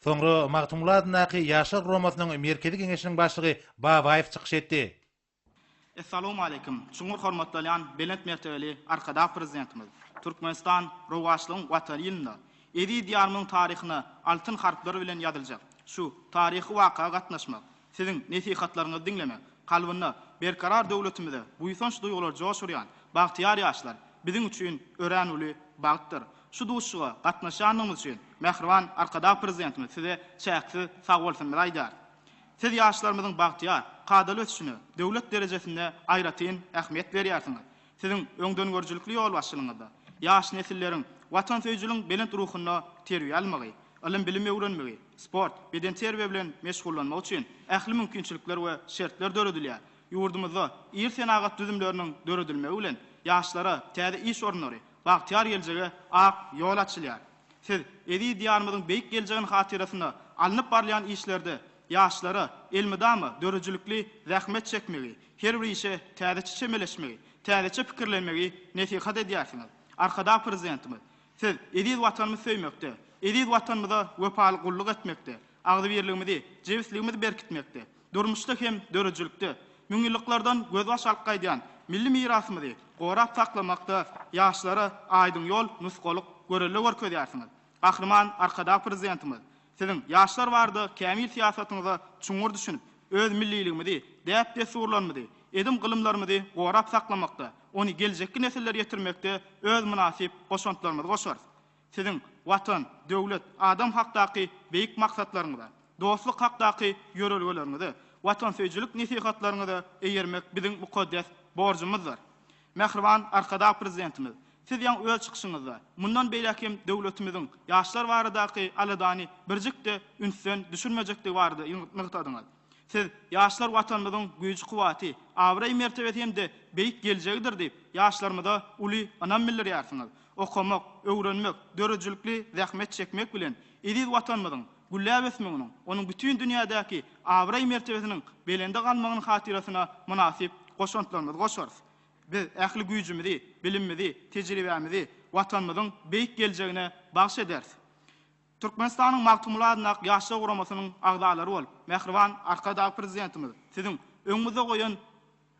Soňra Magtumuladynaky Ýaşar Romasynyň merkezi geňeşiniň başlygy Babaýew çykyş etdi. Assalamu alaykum. Çuňur hormatlanan belent mertebeli arkada prezidentimiz. Türkmenistan rowaşlygyň watan ýylynda edi diýarmyň taryhyny altyn harflary bilen ýazyljak. Şu taryhy waka gatnaşmak, siziň nesihatlaryňyzy dinlemek, kalbyny berkarar döwletimize buýsanç duýgular joşurýan bagtyar ýaşlar biziň üçin öräňuli bagtdyr. Şu duşuğa gatnaşanymyz üçin Mehriban arkada prezidentimiz size çäksiz sag bolsun aýdar. Siz ýaşlarymyzyň bagtyar, kadaly ösüşüne döwlet derejesinde aýratyn ähmiýet berýärsiňiz. Siziň öňden görjülükli ýol başçylygyňyzda ýaş nesilleriň watan söýjülüň belent ruhuny terbiýe almagy, ilim bilim öwrenmegi, sport, beden terbiýe bilen meşgullanmak üçin ähli mümkinçilikler we şertler döredilýär. Ýurdumyzda ir senagat düzümleriniň döredilmegi bilen ýaşlara täze iş ornary, bagtyar geljege ak ýol açylýar. Siz edi diýarymyzyň beýik geljegini hatirasyna alınıp barlayan işlerde ýaşlara elmidamy döredilükli zähmet çekmegi, her bir işe täzeçe çemeleşmegi, täzeçe pikirlenmegi nesihat edýärsiňiz. Arkada prezidentimiz, siz ediz watanymyzy söýmekde, ediz watanymyza wepaly gulluk etmekde, agdy birligimizi, jewsligimizi berkitmekde, durmuşda hem döredilükde, müňilliklerden göz baş alqaýdyan milli mirasymyzy gorap saklamakda ýaşlara aýdyn ýol, nusgaluk görelle görkezýärsiňiz. Ahryman arkada prezidentimiz, siziň ýaşlar bardy kämil siýasatyňyza çuňur düşünüp, öz milliligimizi, däpde surlanmady, edim gylymlarymyzy gorap saklamakda, ony geljekki nesiller ýetirmekde öz münasip goşantlarymyzy goşar. Siziň watan, döwlet, adam hakdaky beýik maksatlaryňyza, dostluk hakdaky ýörelgeleриňizi, watan söýjülük nesihatlaryňyzy eýermek biziň mukaddes borjumyzdyr. Mehriban arkada prezidentimiz, siz ýa öz çykyşyňyzda mundan beýlekim döwletimiziň ýaşlar baradaky aladany birjikde ünsün düşürmejekdi bardy nyktadyňyz. Siz ýaşlar watanymyzyň güýji kuwaty, awray mertebesi hemde beýik geljegdir diýip ýaşlarymyza uly anam bildirýärsiňiz. Okumak, öwrenmek, döredilükli zähmet çekmek bilen ediz watanymyzyň güllä besmeginiň, onuň bütün dünýädäki awray mertebesiniň belende galmagynyň hatirasyna münasip goşantlarymyzy goşarys. Biz ähli güýjümizi, bilimimizi, tejribemizi watanymyzyň beýik geljegine bagş ederiz. Türkmenistanyň Magtumuladyna ýaşlar guramasynyň agdalary bolup, Mehriban arkada prezidentimiz siziň öňüňize goýan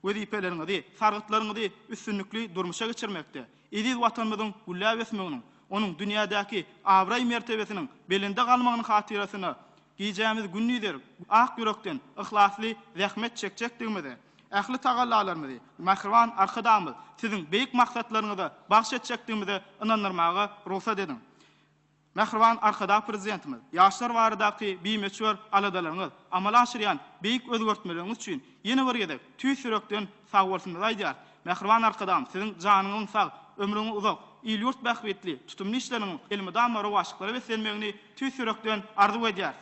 wezipeleriňizi, sargytlaryňyzy üstünlikli durmuşa geçirmekde. Ediz watanymyzyň güllä besmeginiň, onuň dünýädäki awray mertebesiniň belinde galmagynyň hatirasyna giýjämiz günnüýler ak ýürekden ihlasly zähmet çekjekdigimizi, ähli tagallalarymyzy, Mehriban arkadamyz siziň beýik maksatlaryňyza bagş etjekdigimizi inandyrmagy ruhsat edin. Mehriban arkada prezidentimiz, ýaşlar baradaky biýmeçwer aladalaryňyz amala aşyrýan beýik özgertmeleriňiz üçin ýene bir gezek tüýs ýürekden sag bolsuňyz aýdýar. Mehriban arkadam, siziň janyňyz sag, ömrüňiz uzak, ýyl ýurt bähbetli, tutumly işleriň elmidam rowaşlyklary beslenmegini tüýs ýürekden arzu edýär.